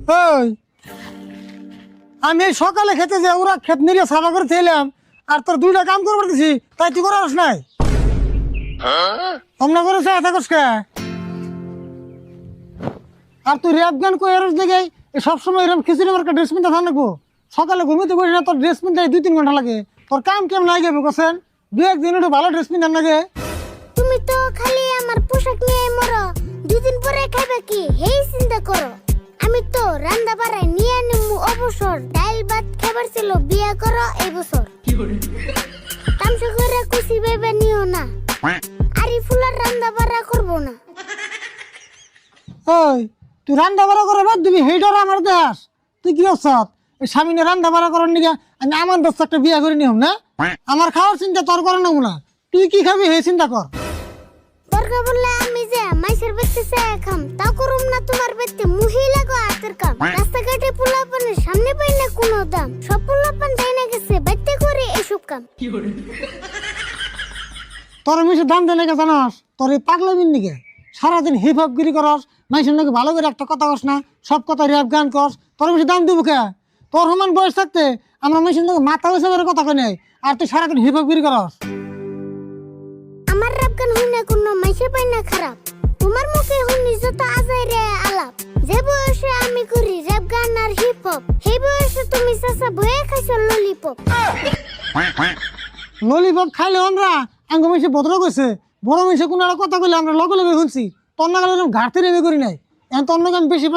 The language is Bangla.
ওই আমি এই সকালে খেতে যে ওরা ক্ষেত নিলে সাফা করে খেলাম আর তোর দুইটা কাম করবার দিছি তাই তুই করাস নাই অমনা করেছে এত কষ্ট আর তুই র্যাপ গান কই এর দিকে সবসময় এরকম খিচুড়ি মার্কা ড্রেস পিনতে থাকবো সকালে ঘুমিতে পারি না তোর ড্রেস পিনতে 2-3 ঘন্টা লাগে তোর কাম কেমন লাগে কোসেন 2-1 দিন একটু ভালো ড্রেস পিনতে লাগে তুমি তো খালি আমার পোশাক নিয়ে মরো 2 দিন পরে খাবে কি হেই চিন্তা করো আমি তো রান্না বাড়াই নিয়ে নিমু অবসর ডাল ভাত খাবার ছিল বিয়ে করো এই বছর তামসা করে খুশি ভেবে নিও না আরি ফুলার রান্না বাড়া করবো না ওই তুই রান্না বাড়া করে বাদ দিবি হেইটার আমার দেশ তুই কি অবস্থা এই স্বামীনে রান্না বাড়া করার নিকে আমি আমার দোস্ত একটা বিয়ে করে নিয়ম না আমার খাওয়ার চিন্তা তোর করে নেবো না তুই কি খাবি হে চিন্তা কর দরকার বললে আমি যে মাইসের বেতে চা খাম তা করুম না তোমার বেতে মহিলা গো আতের কাম রাস্তাঘাটে পোলাপানের সামনে পাই না কোনো দাম সব পোলাপান যাই না গেছে বেতে করে এসব কাম তোর মিশে দাম দেয় নাকি জানাস তোর এই পাগলামির নিকে সারাদিন হিপ হপ গিরি করস মানুষের নাকি ভালো করে একটা কথা কস না সব কথা র্যাপ গান কস তোর বেশি দাম দিব কে তোর সমান বয়স থাকতে আমরা মানুষের নাকি মাথা বসে করে কথা কই নাই আর তুই সারাদিন হিপ হপ গিরি করস আমার রাব গান হইনা কোনো মাইসের পাই না খারাপ তোমার মুখে শুনি যত আজাই রে আলাপ যে বয়সে আমি করি র‍্যাপ গান আর হিপ হপ সেই বয়সে তুমি চাচা ভয়ে খাইছো ললিপপ ললিপপ খাইলে আমরা আঙ্গ মিশে বদল কইছে বড় মিশে কোনো একটা কথা কইলে আমরা লগে লগে শুনছি তোর নাগালে ঘাটতে রেবে করি নাই এখন তোর নাকি আমি বেশি